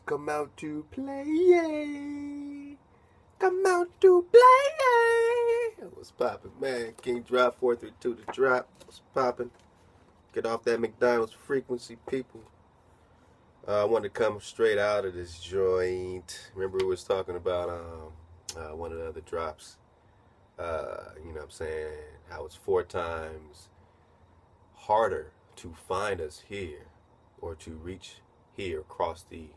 Come out to play. Come out to play. What's poppin', man? Kingdrop 432 to drop. What's poppin'? Get off that McDonald's frequency, people. I wanted to come straight out of this joint. Remember we was talking about one of the other drops. You know what I'm saying? How it's 4 times harder to find us here or to reach here across the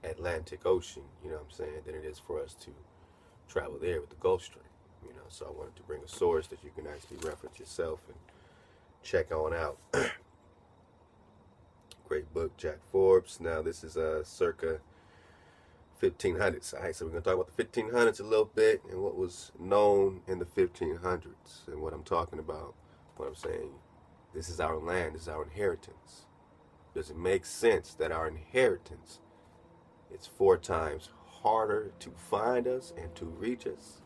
Atlantic Ocean, you know what I'm saying, than it is for us to travel there with the Gulf Stream, you know. So I wanted to bring a source that you can actually reference yourself and check on out. Great book, Jack Forbes. Now this is circa 1500s. All right, so we're going to talk about the 1500s a little bit and what was known in the 1500s. And what I'm talking about, what I'm saying, this is our land, this is our inheritance. Does it make sense that our inheritance is 4 times harder to find us and to reach us?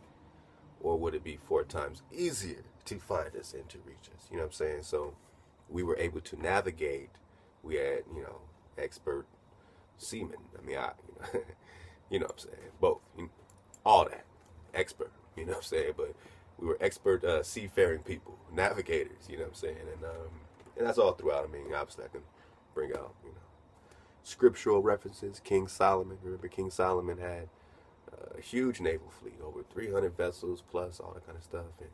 Or would it be 4 times easier to find us and to reach us? You know what I'm saying? So we were able to navigate. We had, you know, expert seamen. I mean, you know what I'm saying? Both. All that. Expert. You know what I'm saying? But we were expert seafaring people, navigators, you know what I'm saying? And that's all throughout. I mean, obviously I can bring out, you know, scriptural references. King Solomon, remember King Solomon had a huge naval fleet, over 300 vessels plus all that kind of stuff. And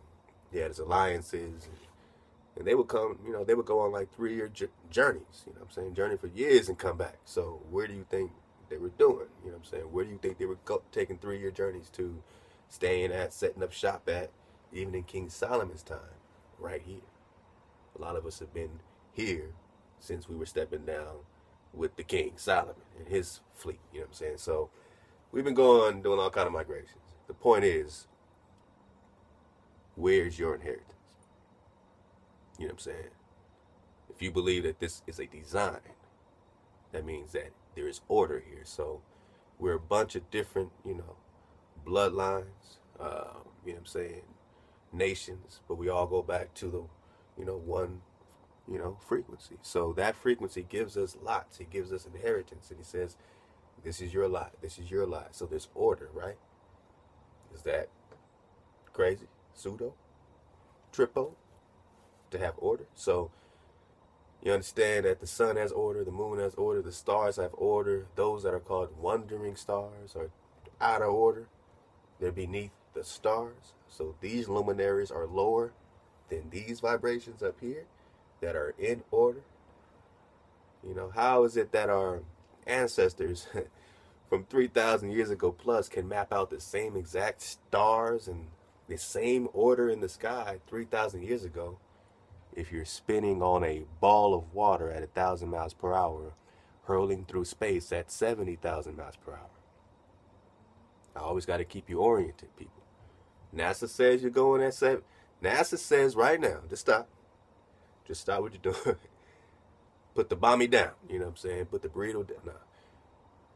he had his alliances. And they would come, you know, they would go on like 3-year journeys, you know what I'm saying? Journey for years and come back. So where do you think they were doing? You know what I'm saying? Where do you think they were taking 3-year journeys to, staying at, setting up shop at, even in King Solomon's time? Right here. A lot of us have been here since we were stepping down with the King Solomon and his fleet, you know what I'm saying? So we've been doing all kind of migrations. The point is, where's your inheritance? You know what I'm saying? If you believe that this is a design, that means that there is order here. So we're a bunch of different, you know, bloodlines, you know what I'm saying, nations, but we all go back to the, you know, one, you know, frequency. So that frequency gives us lots. It gives us inheritance. And he says, this is your lot. This is your lot. So there's order, right? Is that crazy? Pseudo? Triple? To have order? So you understand that the sun has order, the moon has order, the stars have order. Those that are called wandering stars are out of order. They're beneath the stars. So these luminaries are lower than these vibrations up here that are in order. You know, how is it that our ancestors from 3,000 years ago plus can map out the same exact stars and the same order in the sky 3,000 years ago if you're spinning on a ball of water at 1,000 miles per hour, hurling through space at 70,000 miles per hour? I always got to keep you oriented, people. NASA says you're going at 7. NASA says right now, just stop. Just stop what you're doing. Put the bommy down. You know what I'm saying? Put the burrito down. No.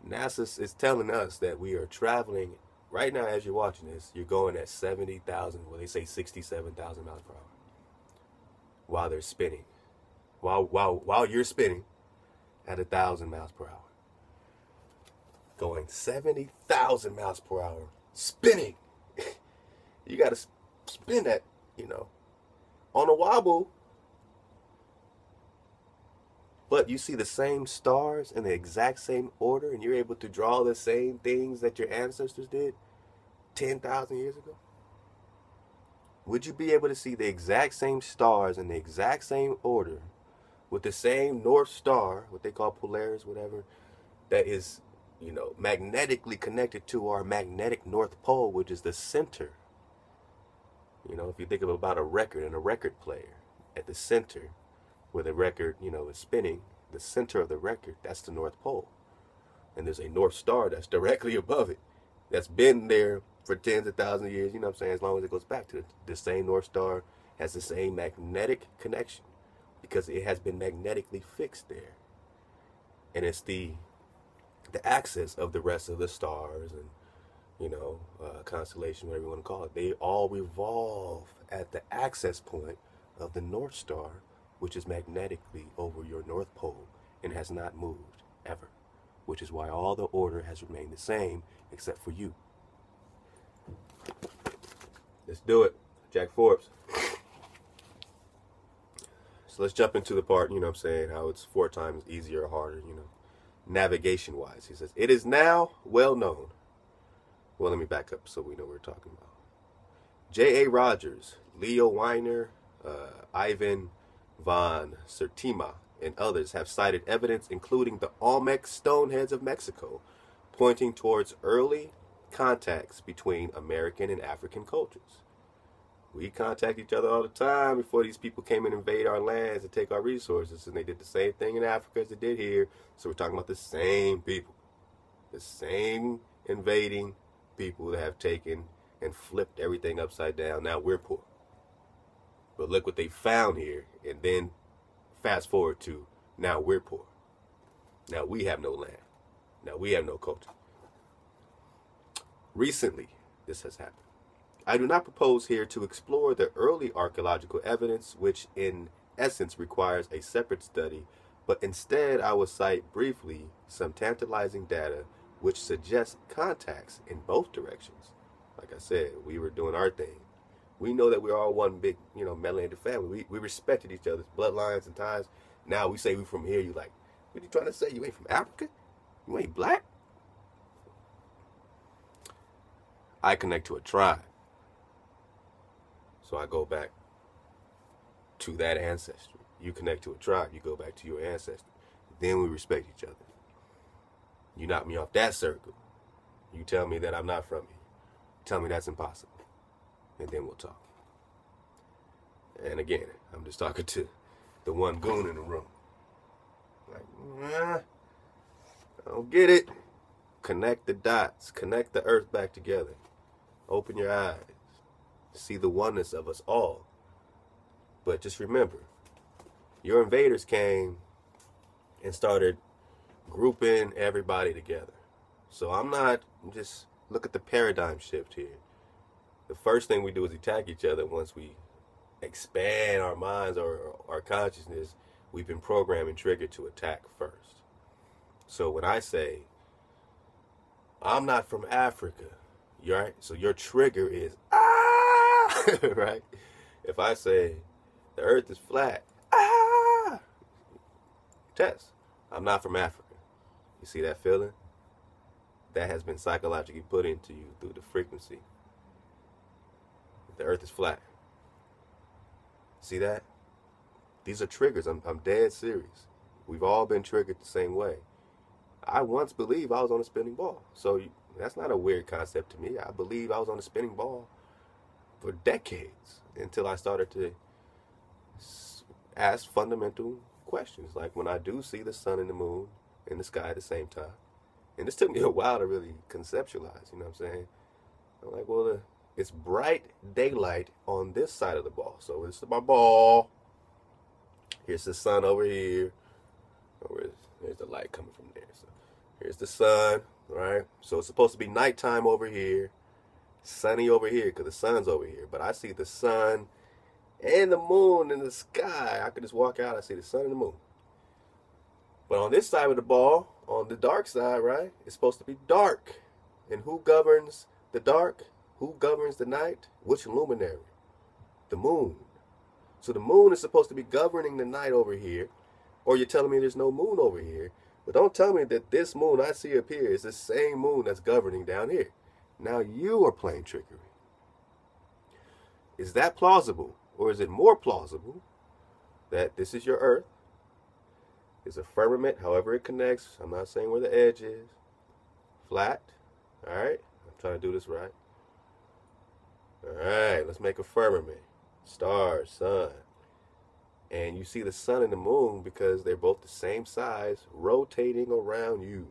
NASA is telling us that we are traveling right now. As you're watching this, you're going at 70,000. Well, they say 67,000 miles per hour while they're spinning. While you're spinning at 1,000 miles per hour, going 70,000 miles per hour, spinning. You got to spin that, you know, on a wobble. But you see the same stars in the exact same order, and you're able to draw the same things that your ancestors did 10,000 years ago? Would you be able to see the exact same stars in the exact same order with the same North Star, what they call Polaris, whatever, that is, you know, magnetically connected to our magnetic North Pole, which is the center? You know, if you think about a record and a record player, at the center where the record, you know, is spinning, the center of the record, that's the North Pole. And there's a North Star that's directly above it, that's been there for tens of thousands of years, you know what I'm saying, as long as it goes back to it. The same North Star has the same magnetic connection because it has been magnetically fixed there. And it's the axis of the rest of the stars and, you know, constellation, whatever you want to call it. They all revolve at the access point of the North Star, which is magnetically over your North Pole and has not moved ever. which is why all the order has remained the same except for you. Let's do it. Jack Forbes. So let's jump into the part, how it's 4 times easier or harder, navigation-wise. He says, it is now well known. Well, let me back up so we know what we're talking about. J.A. Rogers, Leo Weiner, Ivan von Sertima, and others have cited evidence, including the Olmec stoneheads of Mexico, pointing towards early contacts between American and African cultures. We contact each other all the time before these people came and invade our lands and take our resources. And they did the same thing in Africa as they did here. So we're talking about the same people. The same invading people that have taken and flipped everything upside down. Now we're poor. But look what they found here. And then fast forward to now we're poor. Now we have no land. Now we have no culture. Recently, this has happened. I do not propose here to explore the early archaeological evidence, which in essence requires a separate study, but instead I will cite briefly some tantalizing data which suggests contacts in both directions. Like I said, we were doing our thing. We know that we're all one big, melanated family. We respected each other's bloodlines and ties. Now we say we from here, you like, what are you trying to say? You ain't from Africa? You ain't black? I connect to a tribe. So I go back to that ancestry. You connect to a tribe. You go back to your ancestry. Then we respect each other. You knock me off that circle. You tell me that I'm not from here. Tell me that's impossible. And then we'll talk. And again, I'm just talking to the one goon in the room. Like, I don't get it. Connect the dots. Connect the earth back together. Open your eyes. See the oneness of us all. But just remember, your invaders came and started grouping everybody together. So just look at the paradigm shift here. The first thing we do is attack each other. Once we expand our minds or our consciousness, we've been programmed and triggered to attack first. So when I say, I'm not from Africa, right? So your trigger is, right? If I say the earth is flat, test. I'm not from Africa. You see that feeling? That has been psychologically put into you through the frequency. The earth is flat. See that? These are triggers. I'm dead serious. We've all been triggered the same way. I once believed I was on a spinning ball. So that's not a weird concept to me. I believe I was on a spinning ball for decades until I started to ask fundamental questions. Like when I do see the sun and the moon in the sky at the same time. And this took me a while to really conceptualize, you know what I'm saying? I'm like, well, it's bright daylight on this side of the ball. So this is my ball. Here's the sun over here. There's the light coming from there. So here's the sun, right? So it's supposed to be nighttime over here, sunny over here because the sun's over here. But I see the sun and the moon in the sky. I could just walk out, I see the sun and the moon. But on this side of the ball, on the dark side, right, it's supposed to be dark. And who governs the dark? Who governs the night? Which luminary? The moon. So the moon is supposed to be governing the night over here. Or you're telling me there's no moon over here. But don't tell me that this moon I see up here is the same moon that's governing down here. Now you are playing trickery. Is that plausible? Or is it more plausible that this is your earth? It's a firmament, however it connects. I'm not saying where the edge is. Flat. All right. I'm trying to do this right. All right. Let's make a firmament. Stars, sun. And you see the sun and the moon because they're both the same size, rotating around you.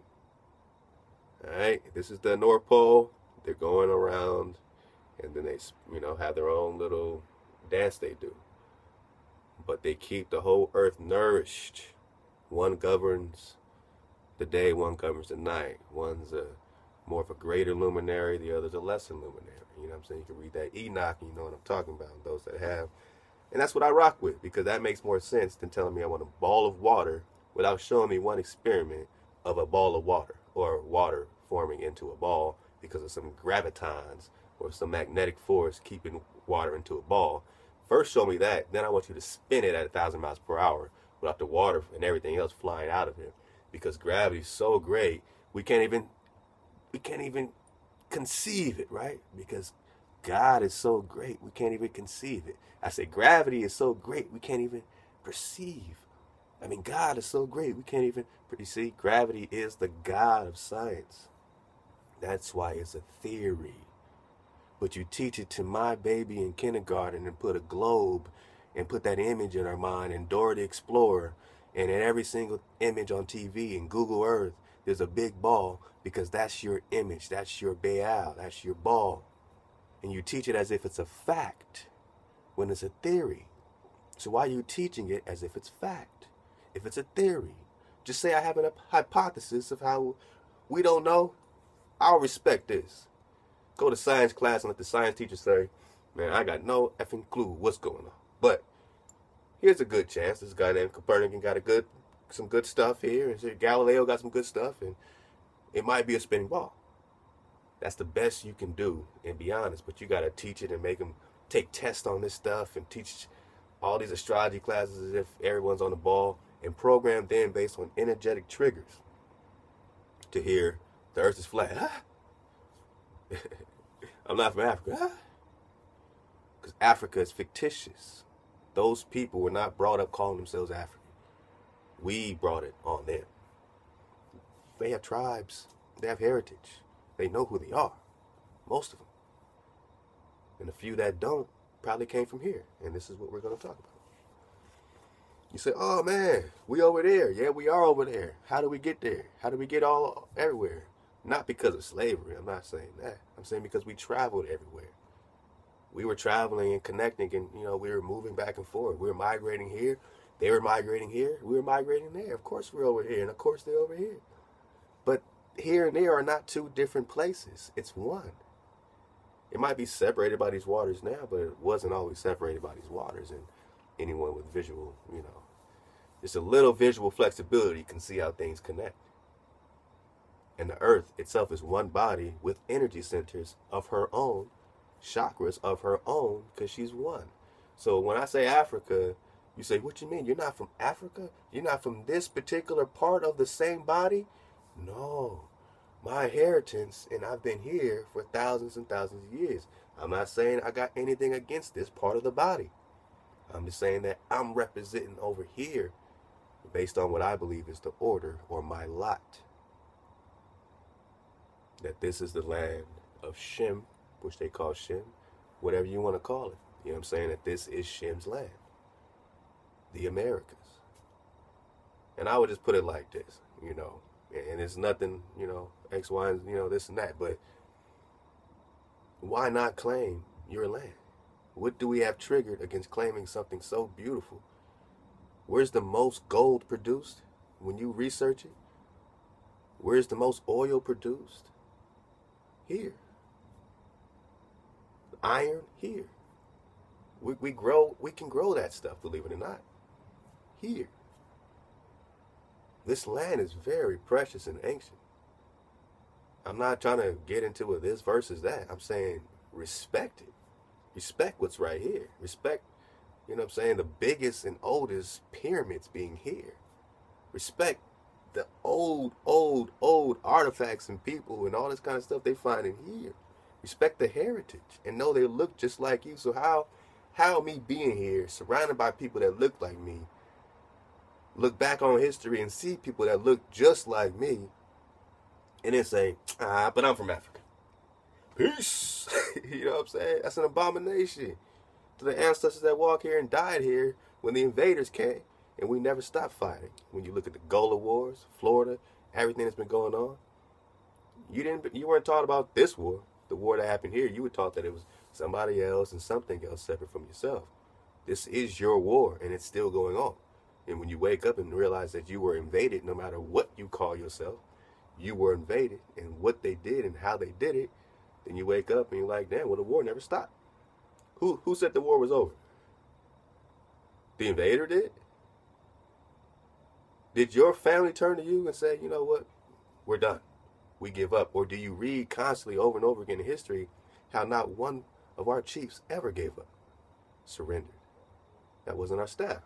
All right. This is the North Pole. They're going around, and then they, have their own little dance they do. But they keep the whole earth nourished. One governs the day, one governs the night. One's more of a greater luminary, the other's a lesser luminary. You know what I'm saying? You can read that Enoch, and you know what I'm talking about, those that have. And that's what I rock with, because that makes more sense than telling me I want a ball of water without showing me one experiment of a ball of water, or water forming into a ball because of some gravitons or some magnetic force keeping water into a ball. First show me that, then I want you to spin it at 1,000 miles per hour without the water and everything else flying out of it. Because gravity is so great, we can't even conceive it, right? Because God is so great, we can't even conceive it. I say gravity is so great, we can't even perceive. I mean, God is so great, we can't even, you see, gravity is the God of science. That's why it's a theory. But you teach it to my baby in kindergarten and put a globe and put that image in our mind, and Dora the Explorer, and in every single image on TV and Google Earth, there's a big ball, because that's your image, that's your Baal, that's your ball. And you teach it as if it's a fact when it's a theory. So why are you teaching it as if it's fact? If it's a theory, just say I have a hypothesis of how we don't know. I'll respect this. Go to science class and let the science teacher say, man, I got no effing clue what's going on. But here's a good chance. This guy named Copernicus got some good stuff here. And Galileo got some good stuff. And it might be a spinning ball. That's the best you can do, and be honest. But you got to teach it and make them take tests on this stuff and teach all these astrology classes as if everyone's on the ball, and program them based on energetic triggers to hear the earth is flat. Ah. I'm not from Africa. Ah. Because Africa is fictitious. Those people were not brought up calling themselves African. We brought it on them. They have tribes. They have heritage. They know who they are. Most of them. And the few that don't probably came from here. And this is what we're going to talk about. You say, oh man, we over there. Yeah, we are over there. How do we get there? How do we get all everywhere? Not because of slavery. I'm not saying that. I'm saying because we traveled everywhere. We were traveling and connecting, and we were moving back and forth. We were migrating here. They were migrating here. We were migrating there. Of course we're over here, and of course they're over here. But here and there are not two different places. It's one. It might be separated by these waters now, but it wasn't always separated by these waters. And anyone with visual, just a little visual flexibility can see how things connect. And the earth itself is one body with energy centers of her own, chakras of her own, because she's one. So when I say Africa, you say, what you mean? You're not from Africa? You're not from this particular part of the same body? No. My inheritance, and I've been here for thousands and thousands of years. I'm not saying I got anything against this part of the body. I'm just saying that I'm representing over here based on what I believe is the order or my lot. That this is the land of Shem, which they call Shem, whatever you want to call it. You know what I'm saying? That this is Shem's land, the Americas. And I would just put it like this, and it's nothing, X, Y, and, this and that, but why not claim your land? What do we have triggered against claiming something so beautiful? Where's the most gold produced when you research it? Where's the most oil produced? Here. Iron, here. We can grow that stuff, believe it or not. Here. This land is very precious and ancient. I'm not trying to get into what this versus that. I'm saying respect it. Respect what's right here. Respect, the biggest and oldest pyramids being here. Respect the old artifacts and people and all this kind of stuff they find in here. Respect the heritage and know they look just like you. So how me being here, surrounded by people that look like me, look back on history and see people that look just like me, and then say, but I'm from Africa. Peace. You know what I'm saying? That's an abomination to the ancestors that walk here and died here when the invaders came, and we never stopped fighting. When you look at the Gola Wars, Florida, everything that's been going on, you weren't taught about this war, the war that happened here. You were taught that it was somebody else and something else separate from yourself. This is your war, and it's still going on. And when you wake up and realize that you were invaded, no matter what you call yourself, you were invaded, and what they did and how they did it, then you wake up and you're like, damn, well, the war never stopped. Who said the war was over? The invader did? Did your family turn to you and say, you know what, we're done, we give up? Or do you read constantly over and over again in history how not one of our chiefs ever gave up, surrendered? That wasn't our style.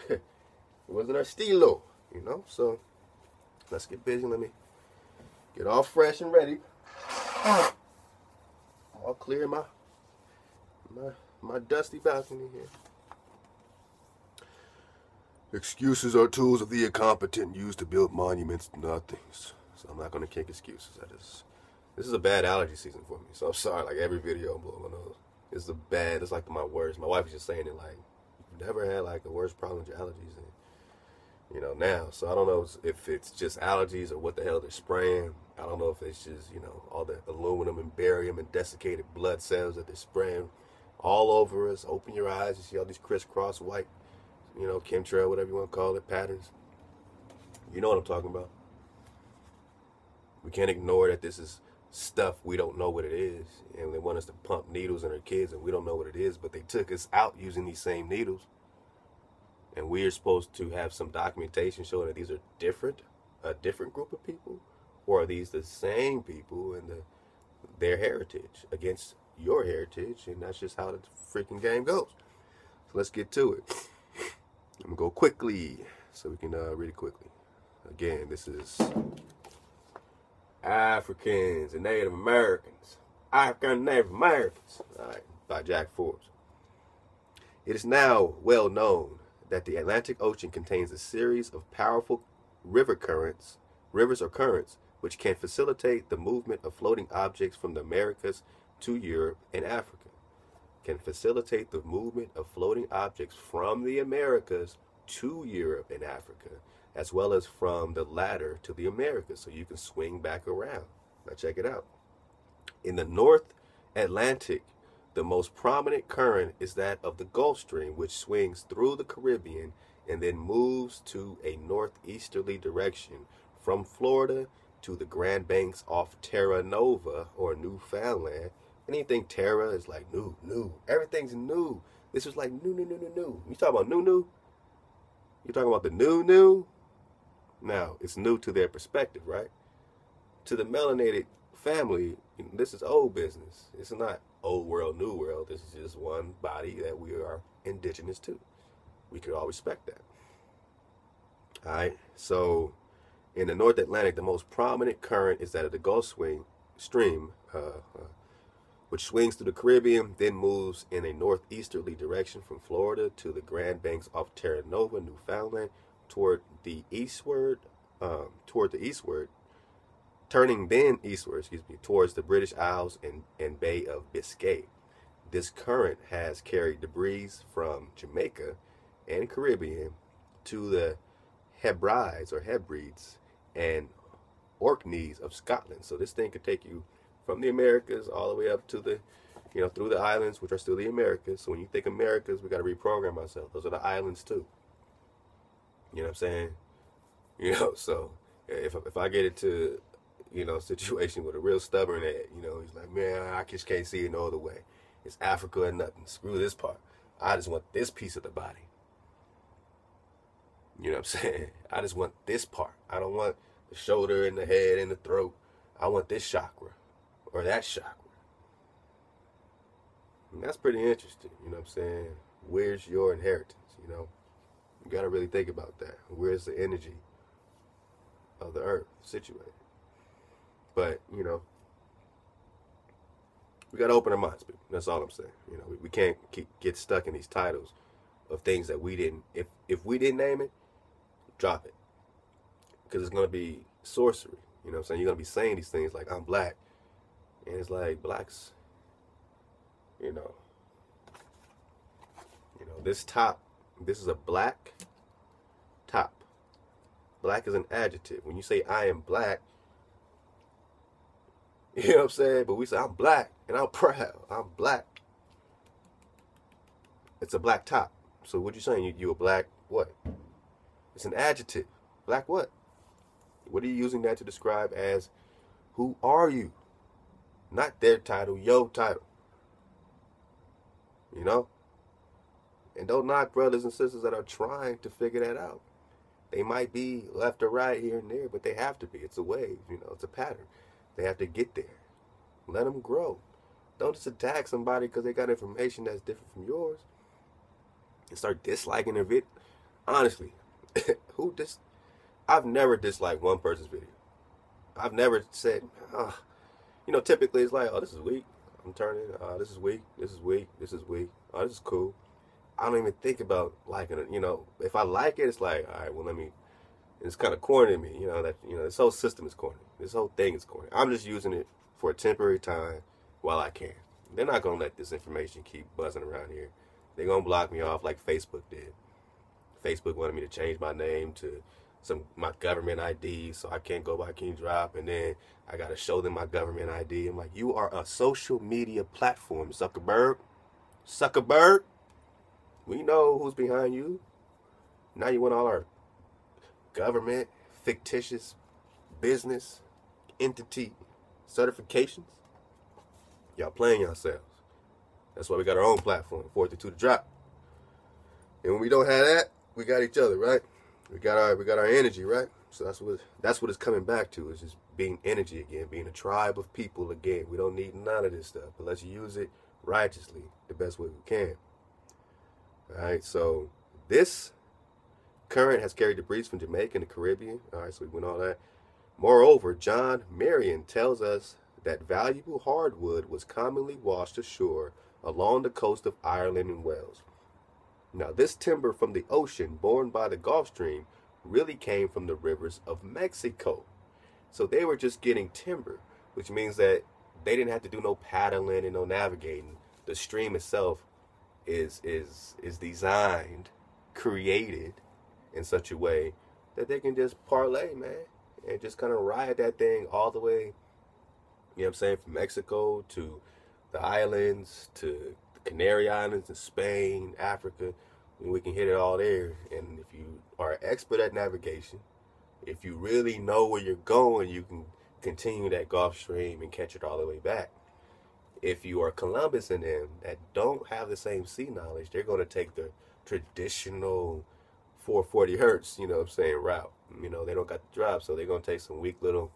It wasn't our stilo, you know? So let's get busy. Let me get all fresh and ready. All clear my dusty balcony here. Excuses are tools of the incompetent used to build monuments to nothings. So I'm not going to kick excuses. This is a bad allergy season for me. So I'm sorry, like every video I'm blowing my nose. It's bad. It's like my worst. My wife was just saying it like, you've never had like the worst problem with your allergies. And, you know, now. So I don't know if it's just allergies or what the hell they're spraying. I don't know if it's just, you know, all the aluminum and barium and desiccated blood cells that they're spraying all over us. Open your eyes. You see all these crisscross white, you know, chemtrail, whatever you want to call it, patterns. You know what I'm talking about. We can't ignore that this is stuff we don't know what it is. And they want us to pump needles in our kids and we don't know what it is. But they took us out using these same needles. And we are supposed to have some documentation showing that these are a different group of people. Or are these the same people and their heritage against your heritage? And that's just how the freaking game goes. So let's get to it. I'm going to go quickly so we can read it quickly. Again, this is Africans and Native Americans. African and Native Americans. All right, by Jack Forbes. It is now well known that the Atlantic Ocean contains a series of powerful rivers or currents, which can facilitate the movement of floating objects from the Americas to Europe and Africa. Can facilitate the movement of floating objects from the Americas to Europe and Africa, as well as from the latter to the Americas, so you can swing back around. Now check it out. In the North Atlantic, the most prominent current is that of the Gulf Stream, which swings through the Caribbean and then moves to a northeasterly direction from Florida to the Grand Banks off Terra Nova or Newfoundland. Anything Terra is like new. Everything's new. This was like new. You talking about new? You talking about the new? Now, it's new to their perspective, right? To the melanated family, this is old business. It's not old world, new world. This is just one body that we are indigenous to. We could all respect that. All right, so in the North Atlantic, the most prominent current is that of the Gulf Stream, which swings through the Caribbean, then moves in a northeasterly direction from Florida to the Grand Banks off Terra Nova, Newfoundland, toward the eastward, turning then eastward, towards the British Isles and Bay of Biscay. This current has carried debris from Jamaica and Caribbean to the Hebrides and Orkneys of Scotland. So this thing could take you from the Americas all the way up to the, through the islands, which are still the Americas. So when you think Americas, we got to reprogram ourselves. Those are the islands too. You know what I'm saying? So if I get into, a situation with a real stubborn head, he's like, man, I just can't see it no other way. It's Africa or nothing. Screw this part. I just want this piece of the body. You know what I'm saying? I just want this part. I don't want the shoulder and the head and the throat. I want this chakra or that chakra. And that's pretty interesting. You know what I'm saying? Where's your inheritance? You got to really think about that. Where's the energy of the earth situated? But, we got to open our minds, people. That's all I'm saying. We can't get stuck in these titles of things that we didn't, if we didn't name it, drop it. Because it's going to be sorcery. You know what I'm saying? You're going to be saying these things like, I'm black. And it's like, blacks, this top, this is a black top. Black is an adjective. When you say I am black, you know what I'm saying? But we say I'm black and I'm proud. I'm black. It's a black top. So what you saying? You a black what? It's an adjective. Black what? What are you using that to describe as who are you? Not their title, your title. And don't knock brothers and sisters that are trying to figure that out. They might be left or right here and there, but they have to be. It's a wave, it's a pattern. They have to get there. Let them grow. Don't just attack somebody because they got information that's different from yours and start disliking their video. Honestly, I've never disliked one person's video. I've never said, typically it's like, oh, this is weak. I'm turning. This is weak. This is weak. This is weak. Oh, this is cool. I don't even think about liking it. If I like it, it's like, all right, well, it's kind of corny to me, this whole system is corny. This whole thing is corny. I'm just using it for a temporary time while I can. They're not going to let this information keep buzzing around here. They're going to block me off like Facebook did. Facebook wanted me to change my name to my government ID, so I can't go by Kingdrop, and then I got to show them my government ID. I'm like, you are a social media platform, Zuckerberg. Zuckerberg. We know who's behind you. Now you want all our government, fictitious business, entity certifications. Y'all playing yourselves. That's why we got our own platform, 432 to drop. And when we don't have that, we got each other, right? We got our energy, right? So that's what it's coming back to, is just being energy again, being a tribe of people again. We don't need none of this stuff, but let's use it righteously the best way we can. All right, so this current has carried debris from Jamaica and the Caribbean. All right, so we went all that. Moreover, John Marion tells us that valuable hardwood was commonly washed ashore along the coast of Ireland and Wales. Now, this timber from the ocean borne by the Gulf Stream really came from the rivers of Mexico. So they were just getting timber, which means that they didn't have to do no paddling and no navigating. The stream itself is designed, created in such a way that they can just parlay, man, and just kind of ride that thing all the way, from Mexico to the islands, to the Canary Islands, to Spain, Africa. We can hit it all there. And if you are an expert at navigation, if you really know where you're going, you can continue that Gulf Stream and catch it all the way back. If you are Columbus and them that don't have the same sea knowledge, they're going to take the traditional 440 hertz, route. They don't got the drop, so they're going to take some weak little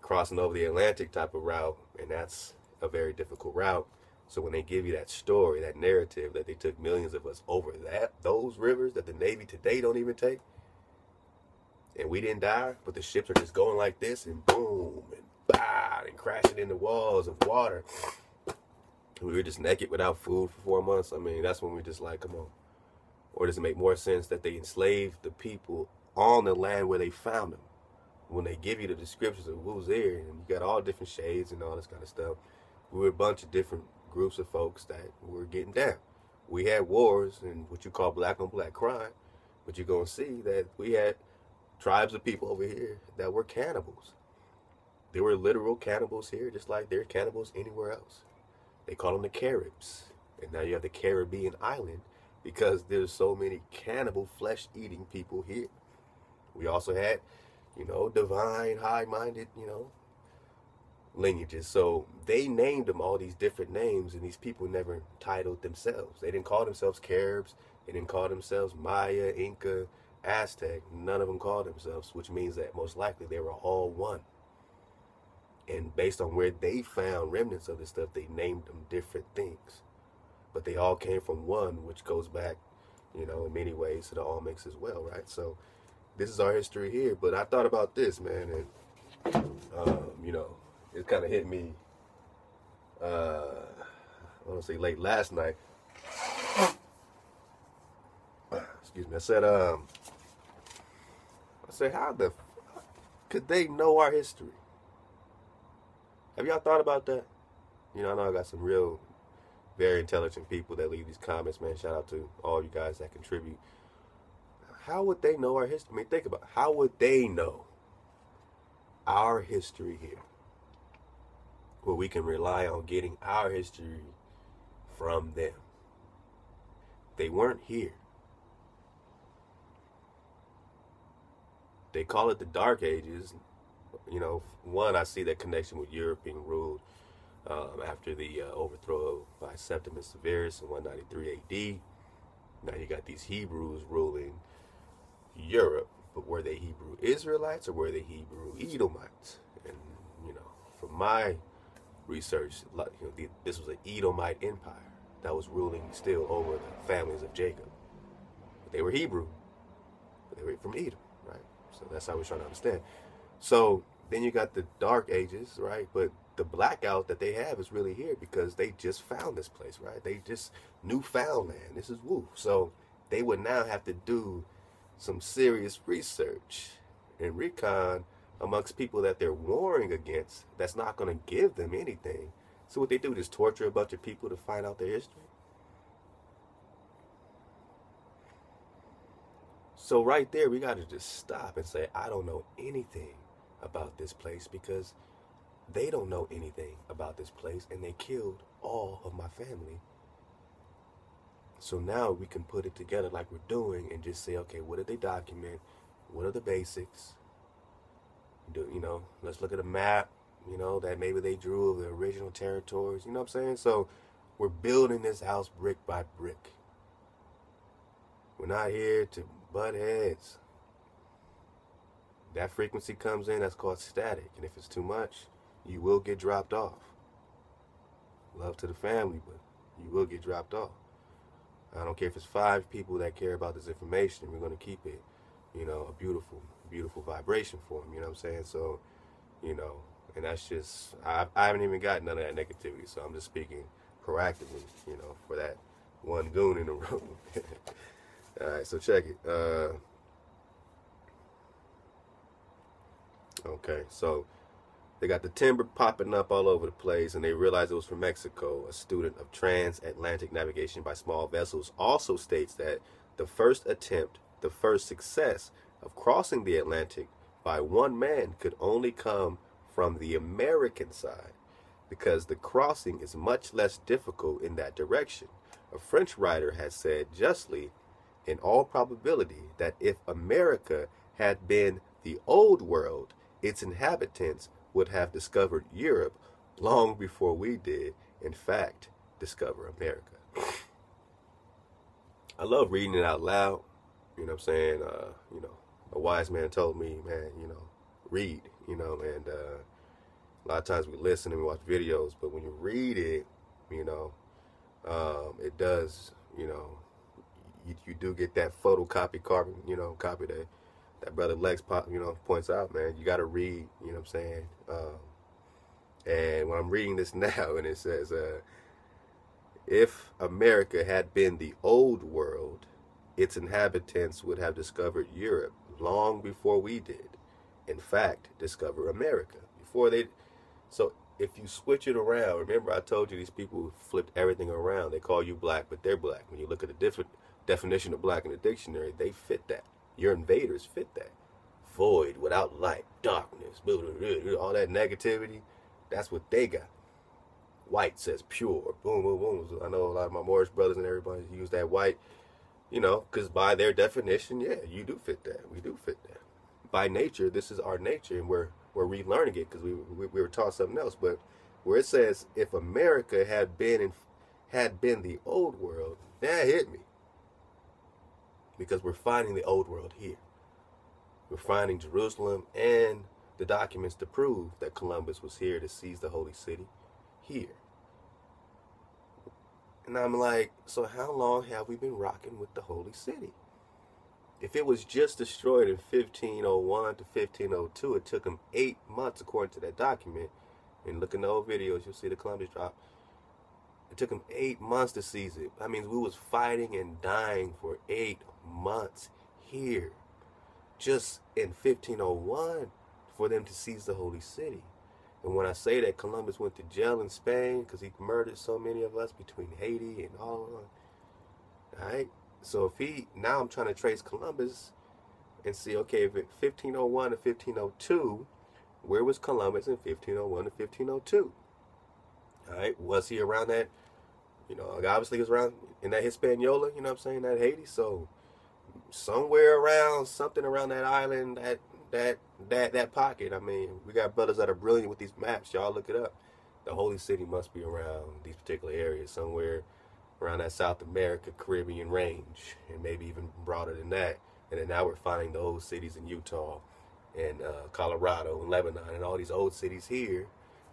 crossing over the Atlantic type of route, and that's a very difficult route. So when they give you that story, that narrative that they took millions of us over those rivers that the Navy today don't even take, and we didn't die, but the ships are just going like this, and boom, and bah, and crashing into walls of water. We were just naked without food for 4 months. That's when we just like, come on. Or does it make more sense that they enslaved the people on the land where they found them? When they give you the descriptions of who's there, and you got all different shades and all this kind of stuff, we were a bunch of different groups of folks that were getting down. We had wars and what you call black on black crime, but you're going to see that we had tribes of people over here that were cannibals. There were literal cannibals here, just like there are cannibals anywhere else. They call them the Caribs. And now you have the Caribbean island because there's so many cannibal flesh-eating people here. We also had, divine, high-minded, lineages. So they named them all these different names, and these people never titled themselves. They didn't call themselves Caribs. They didn't call themselves Maya, Inca, Aztec. None of them called themselves, which means that most likely they were all one. And based on where they found remnants of this stuff, they named them different things. But they all came from one, which goes back, in many ways to the Olmecs as well, right? So this is our history here. But I thought about this, man, and, it kind of hit me, I want to say late last night. Excuse me. I said, how the fuck could they know our history? Have y'all thought about that? I know I got some real, very intelligent people that leave these comments, man. Shout out to all you guys that contribute. How would they know our history? Think about it. How would they know our history here? Where we can rely on getting our history from them. They weren't here. They call it the Dark Ages. One, I see that connection with Europe being ruled after the overthrow by Septimus Severus in 193 AD. Now you got these Hebrews ruling Europe, but were they Hebrew Israelites or were they Hebrew Edomites? And from my research, this was an Edomite empire that was ruling still over the families of Jacob. But they were Hebrew, but they were from Edom, right? So that's how we're trying to understand. So then you got the Dark Ages, right? But the blackout that they have is really here because they just found this place, right? They just newfound land. This is woo. So they would now have to do some serious research and recon amongst people that they're warring against that's not going to give them anything. So what they do is torture a bunch of people to find out their history. So right there, we got to just stop and say, I don't know anything about this place because they don't know anything about this place and they killed all of my family. So now we can put it together like we're doing and just say, okay, what did they document? What are the basics? Let's look at a map, that maybe they drew of the original territories, you know what I'm saying? So we're building this house brick by brick. We're not here to butt heads. That frequency comes in, that's called static. And if it's too much, you will get dropped off. Love to the family, but you will get dropped off. I don't care if it's 5 people that care about this information. We're going to keep it, a beautiful, beautiful vibration for them. You know what I'm saying? So, and that's just, I haven't even got none of that negativity. So I'm just speaking proactively, for that one goon in the room. All right, so check it. Okay, so they got the timber popping up all over the place, and they realized it was from Mexico. A student of transatlantic navigation by small vessels also states that the first success of crossing the Atlantic by one man could only come from the American side, because the crossing is much less difficult in that direction. A French writer has said justly, in all probability, that if America had been the old world, its inhabitants would have discovered Europe long before we did, in fact, discover America. I love reading it out loud. You know what I'm saying? A wise man told me, man, read, and a lot of times we listen and we watch videos, but when you read it, it does, you do get that photocopy carbon, copy that brother Lex points out, man. You got to read, you know what I'm saying? And when I'm reading this now, and it says, if America had been the old world, its inhabitants would have discovered Europe long before we did. In fact, discover America before they. So if you switch it around, remember I told you these people flipped everything around. They call you black, but they're black. When you look at the different definition of black in the dictionary, they fit that. Your invaders fit that. Void, without light, darkness, all that negativity, that's what they got. White says pure, boom, boom, boom. I know a lot of my Moorish brothers and everybody use that white, because by their definition, yeah, you do fit that. We do fit that. By nature, this is our nature, and we're relearning it because we were taught something else. But where it says, if America had been the old world, that hit me. Because we're finding the old world here. We're finding Jerusalem and the documents to prove that Columbus was here to seize the holy city here. And I'm like, so how long have we been rocking with the holy city? If it was just destroyed in 1501 to 1502, it took them 8 months, according to that document. And look in the old videos, you'll see the Columbus drop. It took them 8 months to seize it. That means we was fighting and dying for 8 months here. Just in 1501 for them to seize the holy city. And when I say that Columbus went to jail in Spain because he murdered so many of us between Haiti and all of them. Alright? So now I'm trying to trace Columbus and see, okay, if it 1501 to 1502, where was Columbus in 1501 to 1502? Alright, was he around that, obviously he was around in that Hispaniola, you know what I'm saying, that Haiti, so somewhere around, something around that island, that pocket. I mean, we got brothers that are brilliant with these maps, y'all look it up. The holy city must be around these particular areas, somewhere around that South America, Caribbean range, and maybe even broader than that. And then now we're finding the old cities in Utah and Colorado and Lebanon and all these old cities here.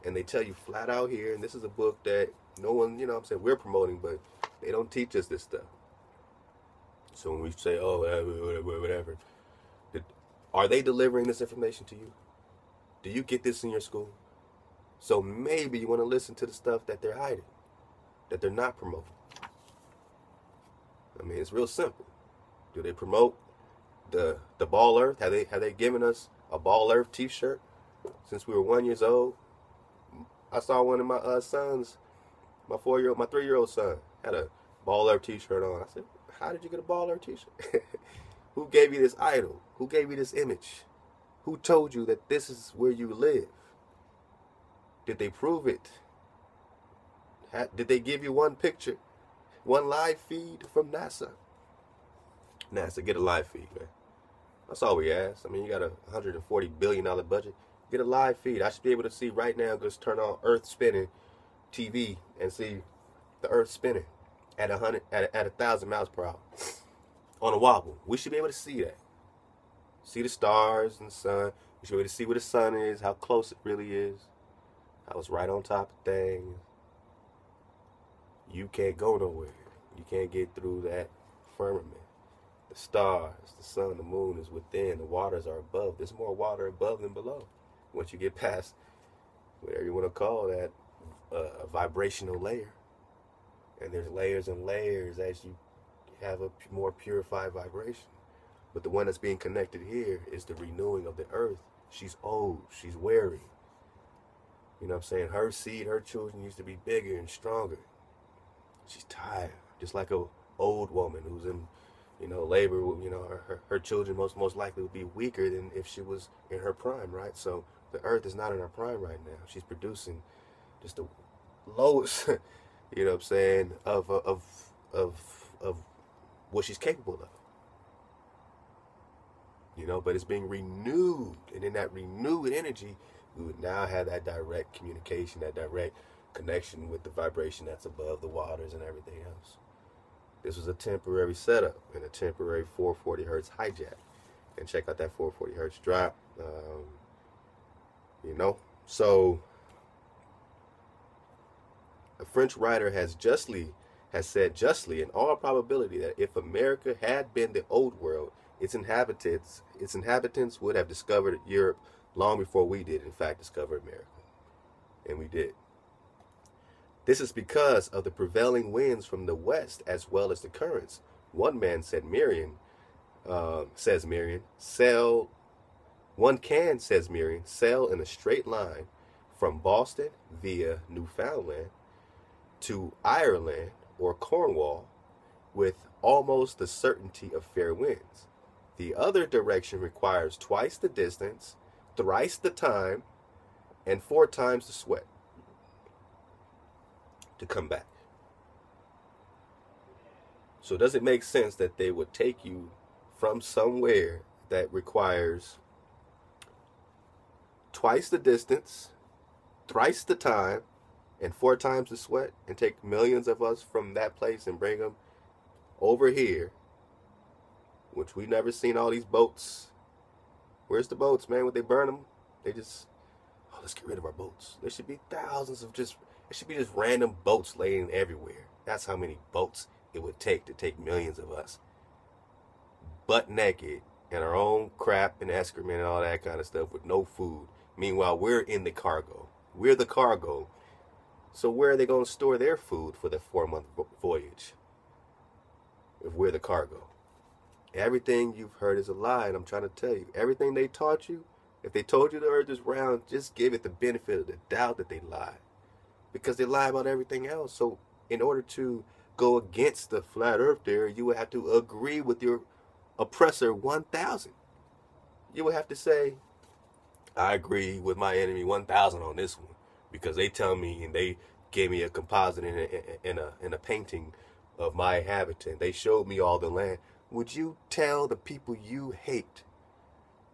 And they tell you flat out here, and this is a book that no one, you know what I'm saying, we're promoting, but they don't teach us this stuff. So when we say, oh, whatever, are they delivering this information to you? Do you get this in your school? So maybe you want to listen to the stuff that they're hiding, that they're not promoting. I mean, it's real simple. Do they promote the Ball Earth? Have they given us a Ball Earth T-shirt since we were 1 year old? I saw one of my sons, my 3-year-old son had a Ball Earth T-shirt on. I said, "How did you get a Ball Earth T-shirt? Who gave you this idol? Who gave you this image? Who told you that this is where you live? Did they prove it? Did they give you one picture, one live feed from NASA? NASA, get a live feed, man. That's all we ask. I mean, you got a $140 billion budget. Get a live feed. I should be able to see right now, just turn on Earth Spinning TV and see the Earth spinning at 1,000 miles per hour on a wobble. We should be able to see that. See the stars and the sun. We should be able to see where the sun is, how close it really is, how it's right on top of things. You can't go nowhere. You can't get through that firmament. The stars, the sun, the moon is within. The waters are above. There's more water above than below. Once you get past whatever you want to call that, a vibrational layer. And there's layers and layers as you have a more purified vibration. But the one that's being connected here is the renewing of the earth. She's old. She's weary. You know what I'm saying? Her seed, her children used to be bigger and stronger. She's tired. Just like a old woman who's in, labor. Her children most likely would be weaker than if she was in her prime, right? So the earth is not in her prime right now. She's producing just the lowest, you know what I'm saying, of what she's capable of. But it's being renewed. And in that renewed energy, we would now have that direct communication, that direct connection with the vibration that's above the waters and everything else. This was a temporary setup and a temporary 440 hertz hijack. And check out that 440 hertz drop. So a French writer has said justly, in all probability, that if America had been the old world, its inhabitants would have discovered Europe long before we did, in fact, discover America. And we did. This is because of the prevailing winds from the west as well as the currents. One man says Miriam, sail in a straight line from Boston via Newfoundland to Ireland or Cornwall with almost the certainty of fair winds. The other direction requires twice the distance, thrice the time, and 4 times the sweat to come back. So does it make sense that they would take you from somewhere that requires twice the distance, thrice the time, and 4 times the sweat, and take millions of us from that place and bring them over here, which we never seen all these boats? Where's the boats, man? Would they burn them? They just, let's get rid of our boats. There should be thousands of it should be just random boats laying everywhere. That's how many boats it would take to take millions of us butt naked and our own crap and excrement and all that kind of stuff with no food. Meanwhile, we're in the cargo. We're the cargo. So where are they going to store their food for the 4-month voyage if we're the cargo? Everything you've heard is a lie, and I'm trying to tell you, everything they taught you, if they told you the earth is round, just give it the benefit of the doubt that they lied. Because they lie about everything else. So in order to go against the flat earth theory, you would have to agree with your oppressor 1,000. You would have to say, I agree with my enemy 1,000 on this one. Because they tell me, and they gave me a composite in a painting of my inhabitant. They showed me all the land. Would you tell the people you hate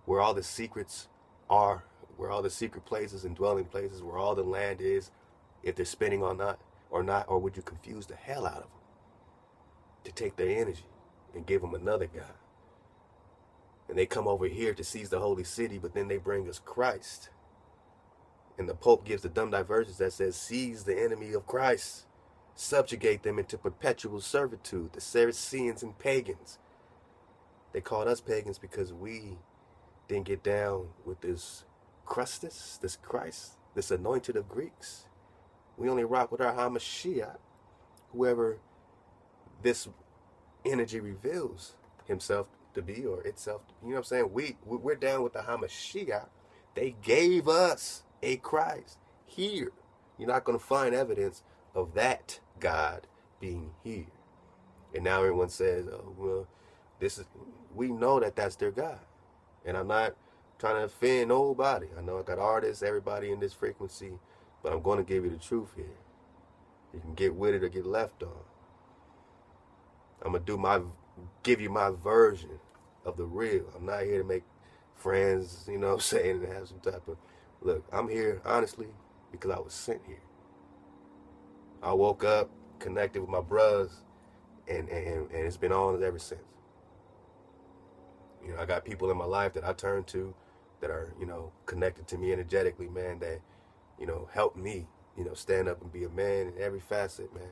where all the secrets are, where all the secret places and dwelling places, where all the land is, if they're spinning or not, or would you confuse the hell out of them to take their energy and give them another God? And they come over here to seize the holy city, but then they bring us Christ. And the Pope gives the dumb diversions that says, seize the enemy of Christ. Subjugate them into perpetual servitude, the Saracens and pagans. They called us pagans because we didn't get down with this Christus, this Christ, this anointed of Greeks. We only rock with our Hamashiach, whoever this energy reveals himself to be or itself. You know what I'm saying? We're down with the Hamashiach. They gave us a Christ here. You're not going to find evidence of that God being here. And now everyone says, oh, well, we know that that's their God. And I'm not trying to offend nobody. I know I got artists, everybody in this frequency, but I'm going to give you the truth here. You can get with it or get left on. I'm going to give you my version of the real. I'm not here to make friends, you know what I'm saying, and have some type of, look, I'm here, honestly, because I was sent here. I woke up, connected with my brothers, and it's been on ever since. You know, I got people in my life that I turn to that are, you know, connected to me energetically, man, that, you know, help me, you know, stand up and be a man in every facet, man.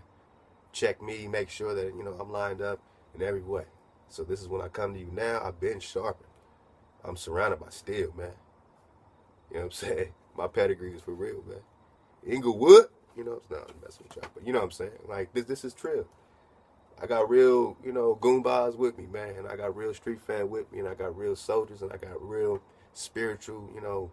Check me, make sure that, you know, I'm lined up in every way. So this is when I come to you now. I've been sharpened. I'm surrounded by steel, man. You know what I'm saying? My pedigree is for real, man. Inglewood, you know, it's not messing with y'all, but you know what I'm saying? Like, this is trill. I got real, you know, goombas with me, man. And I got real street fan with me, and I got real soldiers, and I got real spiritual, you know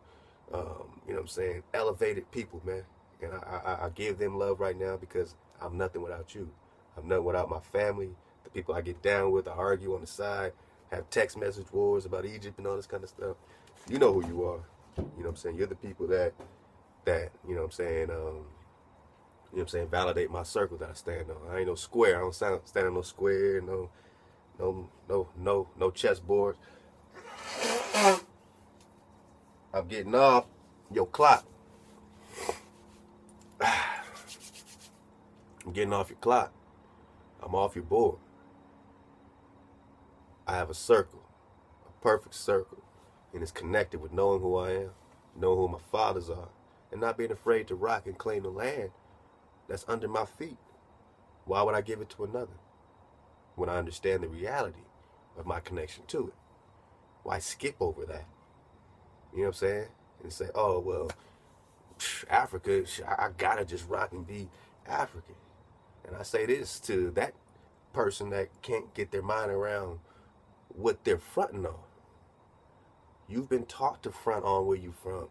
what I'm saying, elevated people, man. And I give them love right now because I'm nothing without you. I'm nothing without my family, the people I get down with, I argue on the side, have text message wars about Egypt and all this kind of stuff. You know who you are. You know what I'm saying? You're the people that you know what I'm saying, you know what I'm saying, validate my circle that I stand on. I ain't no square. I don't stand on no square, no chessboard. I'm getting off your clock. I'm getting off your clock. I'm off your board. I have a circle, a perfect circle, and it's connected with knowing who I am, knowing who my fathers are, and not being afraid to rock and claim the land that's under my feet. Why would I give it to another when I understand the reality of my connection to it? Why skip over that? You know what I'm saying? And say, oh, well, Africa, I gotta just rock and be African. And I say this to that person that can't get their mind around what they're fronting on. You've been taught to front on where you're from.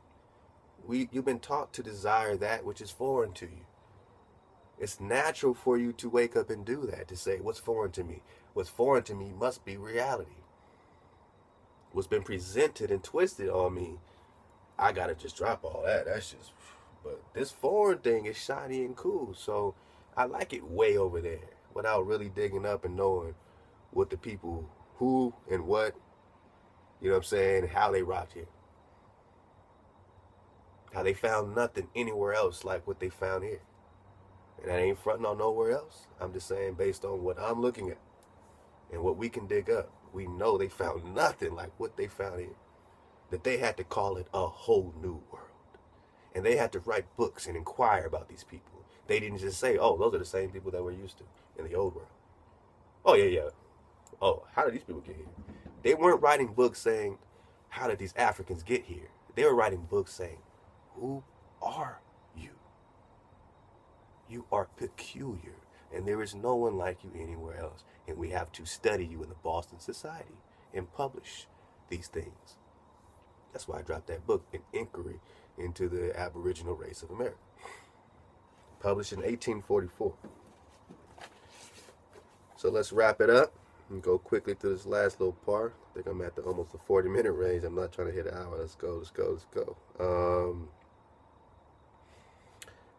You've been taught to desire that which is foreign to you. It's natural for you to wake up and do that, to say, what's foreign to me? What's foreign to me must be reality. What's been presented and twisted on me, I gotta just drop all that. That's just, but this foreign thing is shiny and cool, so I like it way over there without really digging up and knowing what the people, who and what, you know what I'm saying, how they rocked here. How they found nothing anywhere else like what they found here. And that ain't fronting on nowhere else. I'm just saying, based on what I'm looking at and what we can dig up, we know they found nothing like what they found here. That they had to call it a whole new world. And they had to write books and inquire about these people. They didn't just say, oh, those are the same people that we're used to in the old world. Oh, yeah. Oh, how did these people get here? They weren't writing books saying, how did these Africans get here? They were writing books saying, who are you? You are peculiar, and there is no one like you anywhere else. And we have to study you in the Boston Society and publish these things. That's why I dropped that book, An Inquiry into the Aboriginal Race of America. Published in 1844. So let's wrap it up and go quickly through this last little part. I think I'm at almost the 40-minute range. I'm not trying to hit an hour. Let's go.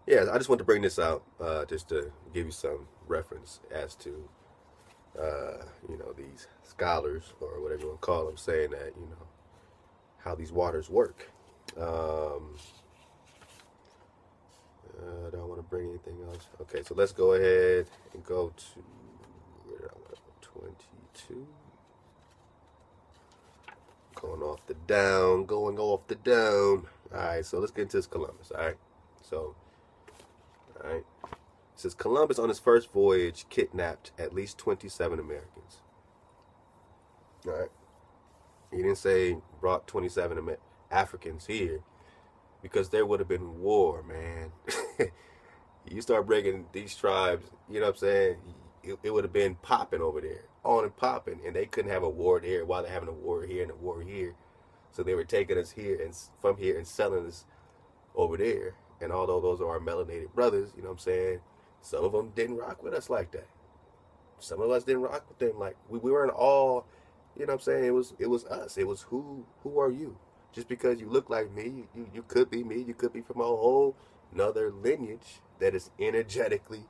Yeah, I just want to bring this out just to give you some reference as to, you know, these scholars or whatever you want to call them saying that, you know, how these waters work. I don't want to bring anything else. Okay, so let's go ahead and go to, where did I want to go? 22. Going off the down, going off the down. Alright, so let's get into this Columbus, alright? So, alright. It says Columbus on his first voyage kidnapped at least 27 Americans. Alright. He didn't say brought 27 Africans here because there would have been war, man. You start breaking these tribes, you know what I'm saying? It would have been popping over there, on and popping, and they couldn't have a war there while they're having a war here and a war here. So they were taking us here and from here and selling us over there. And although those are our melanated brothers, you know what I'm saying, some of them didn't rock with us like that. Some of us didn't rock with them like we weren't all, you know what I'm saying. It was us. It was who are you? Just because you look like me, you could be me. You could be from a whole another lineage that is energetically,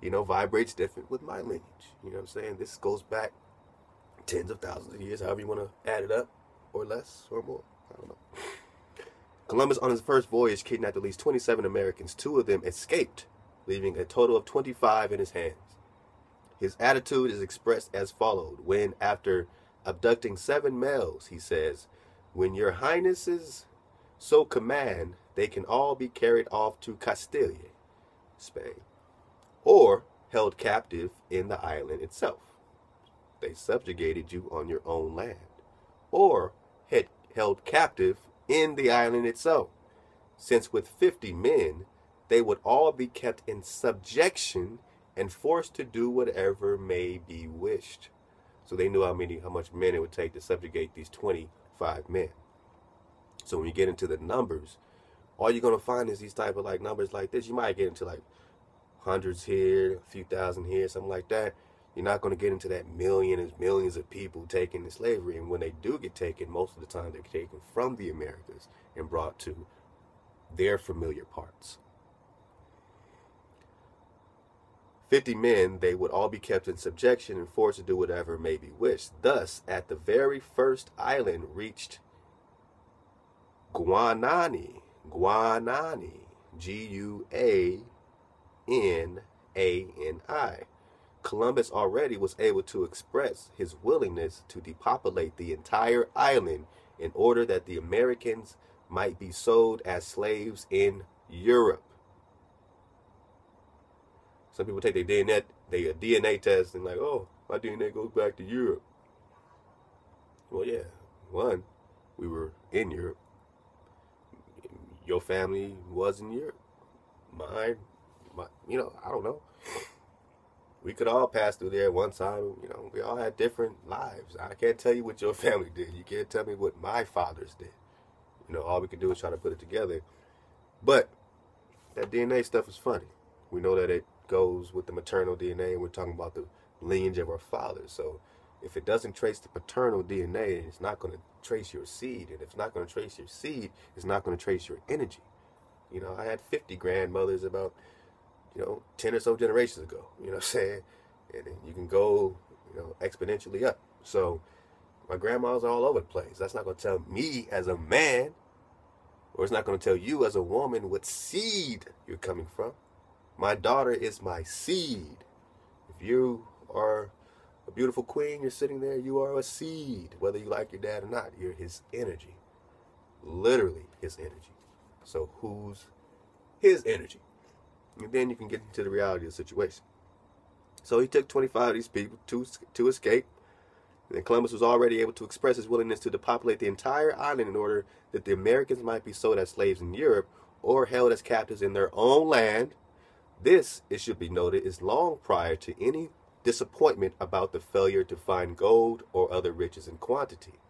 you know, vibrates different with my lineage. You know what I'm saying? This goes back tens of thousands of years, however you want to add it up, or less, or more. I don't know. Columbus, on his first voyage, kidnapped at least 27 Americans. 2 of them escaped, leaving a total of 25 in his hands. His attitude is expressed as followed. When, after abducting 7 males, he says, "When your highnesses so command, they can all be carried off to Castile, Spain, or held captive in the island itself. They subjugated you on your own land, or had held captive in the island itself, since with 50 men, they would all be kept in subjection and forced to do whatever may be wished." So they knew how much men it would take to subjugate these 25 men. So when you get into the numbers, all you're going to find is these type of like numbers like this. You might get into like hundreds here, a few thousand here, something like that. You're not going to get into that millions of people taken into slavery. And when they do get taken, most of the time they're taken from the Americas and brought to their familiar parts. 50 men, they would all be kept in subjection and forced to do whatever may be wished. Thus, at the very first island reached Guanani, Guanani, Columbus already was able to express his willingness to depopulate the entire island in order that the Americans might be sold as slaves in Europe. Some people take their DNA test and like, oh, my DNA goes back to Europe. Well, yeah, one, we were in Europe. Your family was in Europe. Mine, you know, I don't know. We could all pass through there at one time. You know, we all had different lives. I can't tell you what your family did. You can't tell me what my fathers did. You know, all we can do is try to put it together. But that DNA stuff is funny. We know that it goes with the maternal DNA, and we're talking about the lineage of our fathers. So if it doesn't trace the paternal DNA, it's not going to trace your seed. And if it's not going to trace your seed, it's not going to trace your energy. You know, I had 50 grandmothers about, you know, 10 or so generations ago, you know what I'm saying? And then you can go, you know, exponentially up. So my grandmas are all over the place. That's not going to tell me as a man, or it's not going to tell you as a woman what seed you're coming from. My daughter is my seed. If you are a beautiful queen, you're sitting there, you are a seed. Whether you like your dad or not, you're his energy. Literally his energy. So who's his energy? And then you can get into the reality of the situation. So he took 25 of these people to escape. And Columbus was already able to express his willingness to depopulate the entire island in order that the Americans might be sold as slaves in Europe or held as captives in their own land. This, it should be noted, is long prior to any disappointment about the failure to find gold or other riches in quantity.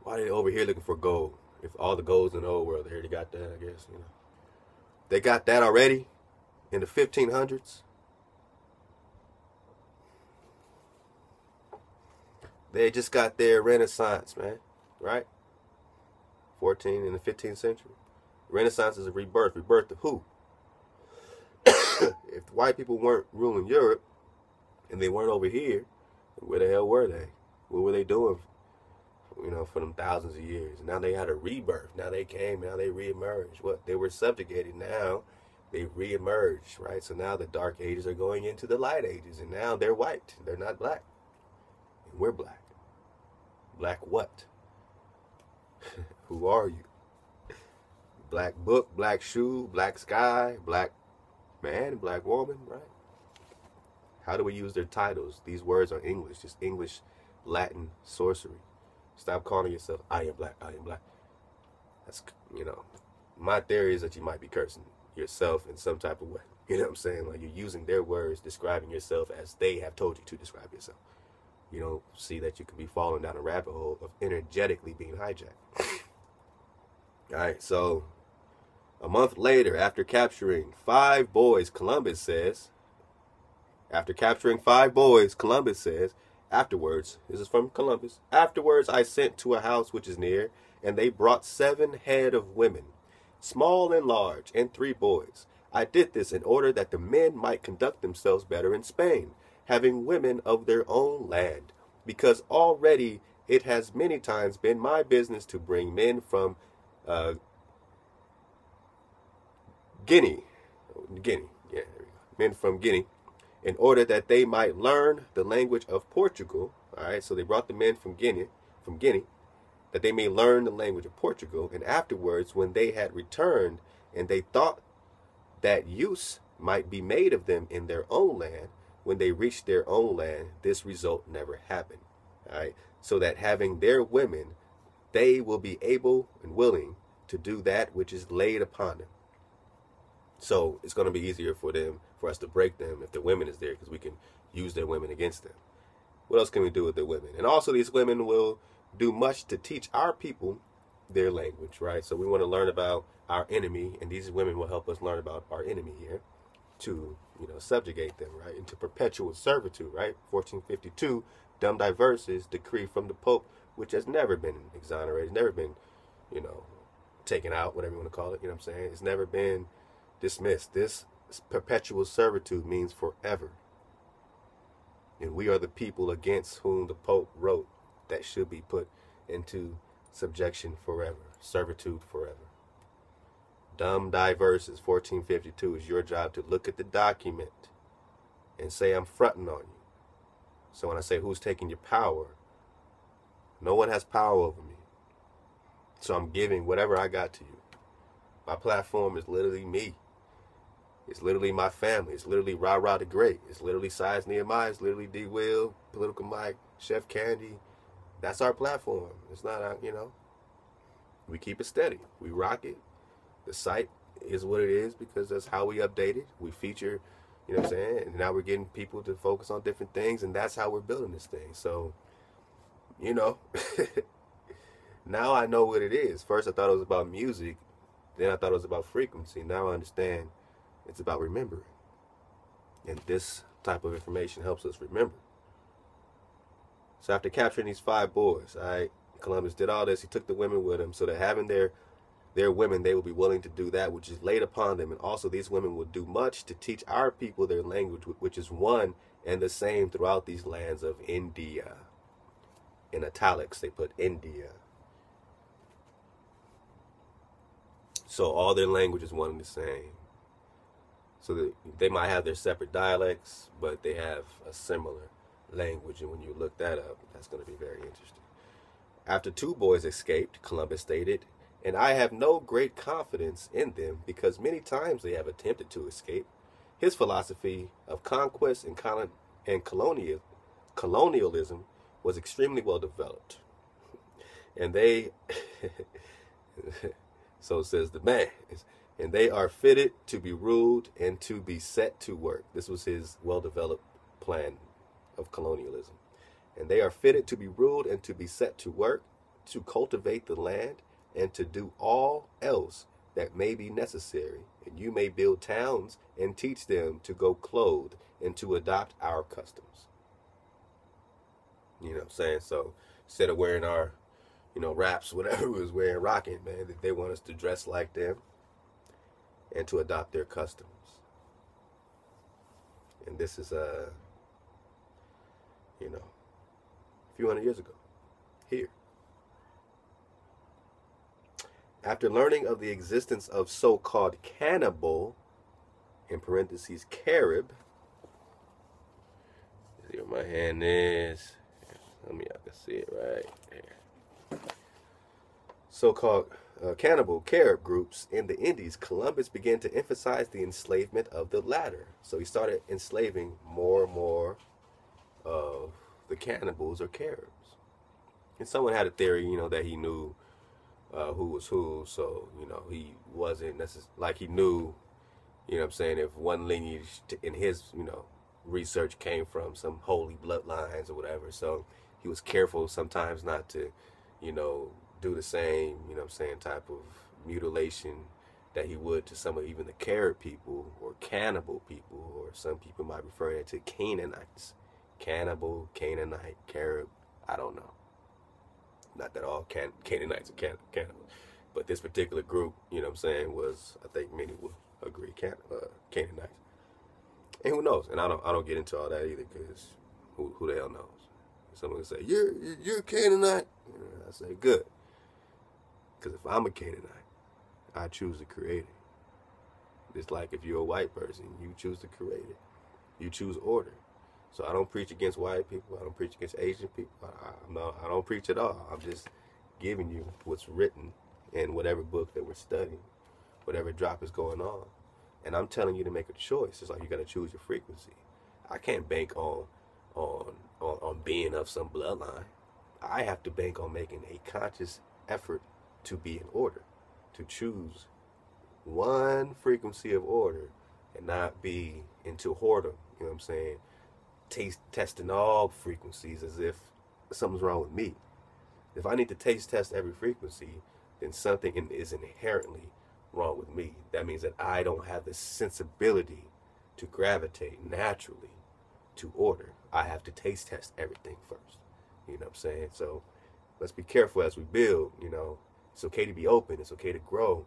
Why are they over here looking for gold? If all the gold's in the old world, they already got that, I guess, you know. They got that already in the 1500s. They just got their Renaissance, man, right? 14 in the 15th century. Renaissance is a rebirth. Rebirth of who? If the white people weren't ruling Europe and they weren't over here, where the hell were they? What were they doing, you know, for them thousands of years? Now they had a rebirth. Now they came. Now they reemerged. What? They were subjugated. Now they reemerged, right? So now the dark ages are going into the light ages, and now they're white. They're not black. And we're black. Black what? Who are you? Black book, black shoe, black sky, black man, black woman, right? How do we use their titles? These words are English, just English, Latin sorcery. Stop calling yourself, I am black, I am black. That's, my theory is that you might be cursing yourself in some type of way. You know what I'm saying? Like, you're using their words, describing yourself as they have told you to describe yourself. You don't see that you could be falling down a rabbit hole of energetically being hijacked. All right, so a month later, after capturing 5 boys, Columbus says, afterwards, this is from Columbus, afterwards I sent to a house which is near, and they brought 7 head of women, small and large, and 3 boys. I did this in order that the men might conduct themselves better in Spain, having women of their own land, because already it has many times been my business to bring men from Guinea, yeah, there we go. Men from Guinea, in order that they might learn the language of Portugal. All right, so they brought the men from Guinea, that they may learn the language of Portugal. And afterwards, when they had returned, and they thought that use might be made of them in their own land, when they reached their own land, this result never happened. All right, so that having their women, they will be able and willing to do that which is laid upon them. So it's going to be easier for us to break them if the women is there, because we can use their women against them. What else can we do with their women? And also, these women will do much to teach our people their language, right? So we want to learn about our enemy, and these women will help us learn about our enemy here to, subjugate them, right, into perpetual servitude, right? 1452, Dum Divers's decree from the Pope, which has never been exonerated, never been, taken out, whatever you want to call it, you know what I'm saying? It's never been dismissed. This perpetual servitude means forever. And we are the people against whom the Pope wrote that should be put into subjection forever, servitude forever. Dum Divers's 1452 is your job to look at the document and say, I'm fronting on you. So when I say who's taking your power, no one has power over me. So I'm giving whatever I got to you. My platform is literally me. It's literally my family. It's literally Ra Ra the Great. It's literally Size Nehemiah. It's literally D Will, Political Mike, Chef Candy. That's our platform. It's not, we keep it steady. We rock it. The site is what it is because that's how we update it. We feature, you know what I'm saying? And now we're getting people to focus on different things, and that's how we're building this thing. So, now I know what it is. First I thought it was about music. Then I thought it was about frequency. Now I understand it's about remembering. And this type of information helps us remember. So after capturing these 5 boys, Columbus did all this. He took the women with him so that having their women, they will be willing to do that which is laid upon them. And also these women will do much to teach our people their language, which is one and the same throughout these lands of India. In italics, they put India. So all their language is one and the same. So they might have their separate dialects, but they have a similar language. And when you look that up, that's going to be very interesting. After 2 boys escaped, Columbus stated, and I have no great confidence in them because many times they have attempted to escape. His philosophy of conquest and colonialism was extremely well developed. And they, so says the man, and they are fitted to be ruled and to be set to work. This was his well-developed plan of colonialism. And they are fitted to be ruled and to be set to work, to cultivate the land, and to do all else that may be necessary. And you may build towns and teach them to go clothed and to adopt our customs. You know what I'm saying? So instead of wearing our, wraps, whatever we was wearing, rocking, man, that they want us to dress like them and to adopt their customs. And this is, a few hundred years ago, here. After learning of the existence of so-called cannibal, in parentheses, Carib, see where my hand is. Let me see it right there. So-called cannibal Carib groups in the Indies, Columbus began to emphasize the enslavement of the latter. So he started enslaving more and more of the cannibals or Caribs. And someone had a theory, that he knew who was who. So, he wasn't necessarily, like he knew, if one lineage in his, research came from some holy bloodlines or whatever. So he was careful sometimes not to, do the same, type of mutilation that he would to some of even the Carib people or cannibal people, or some people might refer it to Canaanites. Cannibal, Canaanite, Carib, I don't know. Not that all Canaanites are cannibals, but this particular group, was, I think many would agree, Canaanites. And who knows? And I don't get into all that either, because who the hell knows? Someone can say, you're a Canaanite. I say, good. Because if I'm a Canaanite, I choose the Creator. It's like if you're a white person, you choose the Creator. You choose order. So I don't preach against white people. I don't preach against Asian people. I don't preach at all. I'm just giving you what's written in whatever book that we're studying, whatever drop is going on. And I'm telling you to make a choice. It's like you got to choose your frequency. I can't bank on being of some bloodline. I have to bank on making a conscious effort to be in order, to choose one frequency of order and not be into whoredom. You know what I'm saying? Testing all frequencies as if something's wrong with me. If I need to test every frequency, then something is inherently wrong with me. That means that I don't have the sensibility to gravitate naturally to order. I have to taste test everything first. You know what I'm saying? So let's be careful as we build. It's okay to be open. It's okay to grow.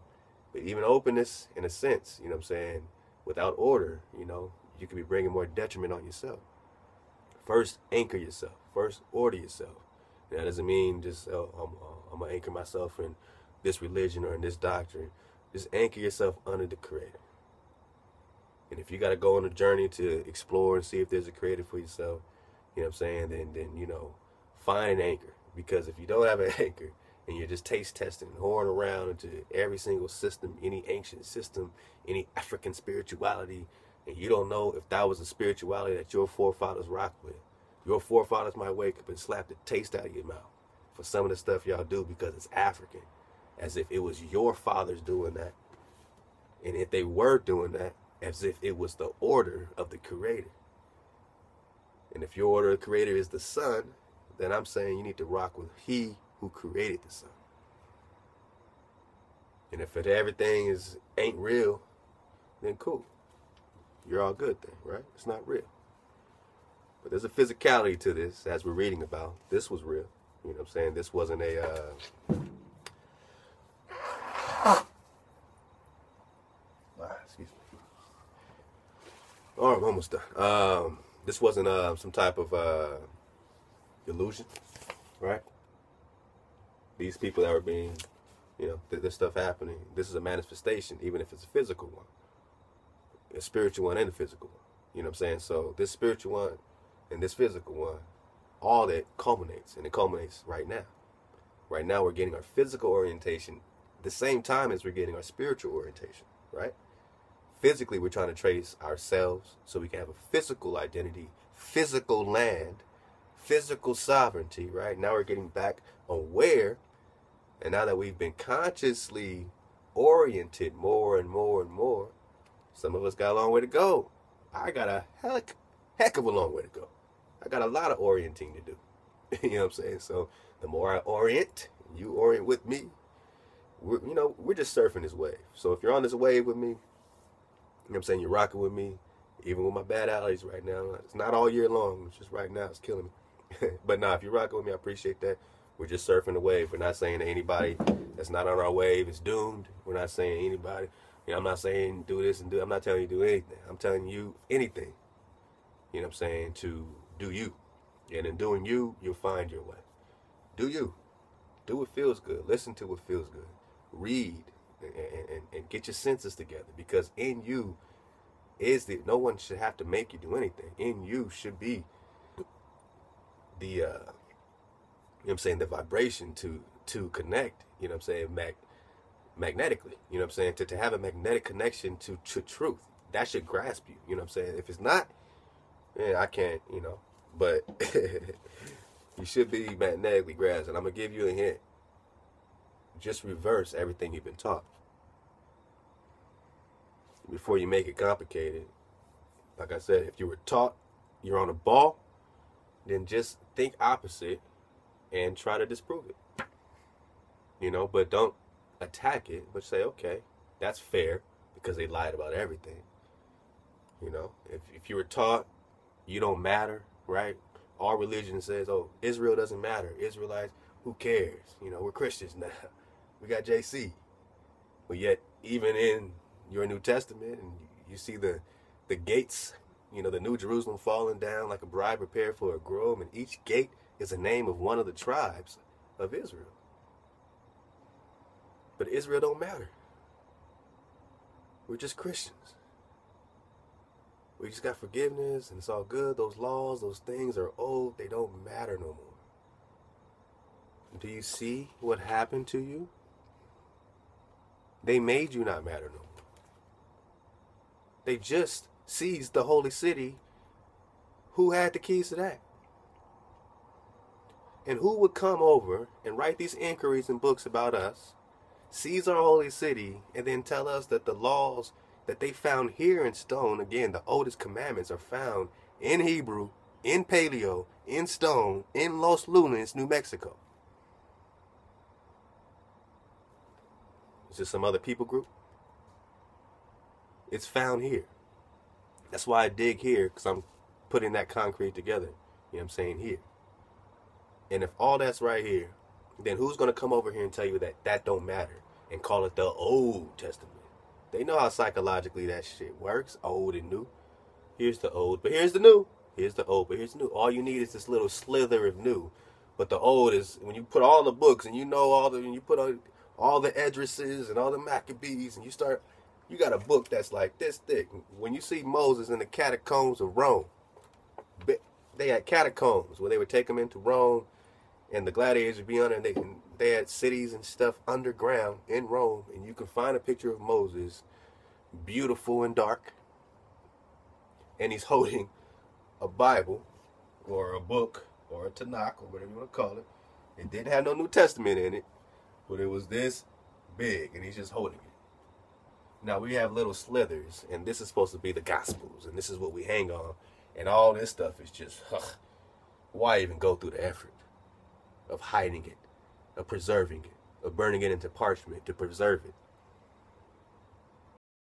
But even openness, in a sense, without order, you could be bringing more detriment on yourself. First, anchor yourself. First, order yourself. And that doesn't mean just, I'm going to anchor myself in this religion or in this doctrine. Just anchor yourself under the Creator. And if you got to go on a journey to explore and see if there's a Creator for yourself, then find an anchor. Because if you don't have an anchor and you're just taste testing and whoring around into every single system, any ancient system, any African spirituality, and you don't know if that was a spirituality that your forefathers rocked with, your forefathers might wake up and slap the taste out of your mouth for some of the stuff y'all do because it's African, as if it was your fathers doing that. And if they were doing that, as if it was the order of the Creator. And if your order of the Creator is the sun, then I'm saying you need to rock with He who created the sun. And if everything ain't real, then cool. You're all good then, right? It's not real. But there's a physicality to this, as we're reading about. This was real. You know what I'm saying? This wasn't a... excuse me. All right, I'm almost done. This wasn't some type of illusion, right? These people that were being, this stuff happening, this is a manifestation, even if it's a physical one. A spiritual one and a physical one. You know what I'm saying? So this spiritual one and this physical one, all that culminates, and it culminates right now. Right now we're getting our physical orientation at the same time as we're getting our spiritual orientation, right? Physically, we're trying to trace ourselves so we can have a physical identity, physical land, physical sovereignty, right? Now we're getting back aware, and now that we've been consciously oriented more and more and more, some of us got a long way to go. I got a heck of a long way to go. I got a lot of orienting to do. You know what I'm saying? So the more I orient, you orient with me, we're just surfing this wave. So if you're on this wave with me, you know what I'm saying, you're rocking with me, even with my bad allergies right now. It's not all year long. It's just right now it's killing me. But nah, if you're rocking with me, I appreciate that. We're just surfing the wave. We're not saying that anybody that's not on our wave is doomed. We're not saying anybody... I'm not saying do this and do. I'm not telling you to do anything. I'm telling you anything. You know what I'm saying? To do you. And in doing you, you'll find your way. Do you. Do what feels good. Listen to what feels good. Read and get your senses together. Because in you no one should have to make you do anything. In you should be the know what I'm saying, the vibration to connect, you know what I'm saying, magnetically, you know what I'm saying, to have a magnetic connection to truth. That should grasp you, you know what I'm saying. If it's not, yeah, I can't, you know, but you should be magnetically grasped. And I'm going to give you a hint. Just reverse everything you've been taught. Before you make it complicated, like I said, if you were taught you're on a ball, then just think opposite and try to disprove it. You know, but don't attack it, but say, okay, that's fair because they lied about everything. You know, if you were taught you don't matter, right? All religion says, oh, Israel doesn't matter. Israelites, who cares? You know, we're Christians now. We got JC. But yet, even in your New Testament, and you see the gates, you know, the New Jerusalem falling down like a bride prepared for a groom, and each gate is a name of one of the tribes of Israel. But Israel don't matter. We're just Christians. We just got forgiveness, and it's all good. Those laws, those things are old. They don't matter no more. Do you see what happened to you? They made you not matter no more. They just seized the holy city. Who had the keys to that? And who would come over and write these inquiries and books about us, seize our holy city, and then tell us that the laws that they found here in stone, again, the oldest commandments are found in Hebrew, in Paleo, in stone, in Los Lunas, New Mexico. Is this some other people group? It's found here. That's why I dig here, because I'm putting that concrete together. You know what I'm saying? Here. And if all that's right here, then who's going to come over here and tell you that that don't matter and call it the Old Testament? They know how psychologically that shit works, old and new. Here's the old, but here's the new. Here's the old, but here's the new. All you need is this little slither of new. But the old is when you put all the books and you know and you put all the Edrises and all the Maccabees and you got a book that's like this thick. When you see Moses in the catacombs of Rome, they had catacombs where they would take them into Rome and the gladiators would be under, and they had cities and stuff underground in Rome, and you can find a picture of Moses, beautiful and dark, and he's holding a Bible or a book or a Tanakh or whatever you want to call it. It didn't have no New Testament in it, but it was this big, and he's just holding it. Now we have little slithers, and this is supposed to be the Gospels, and this is what we hang on, and all this stuff is just, why even go through the effort of hiding it, of preserving it, of burning it into parchment to preserve it?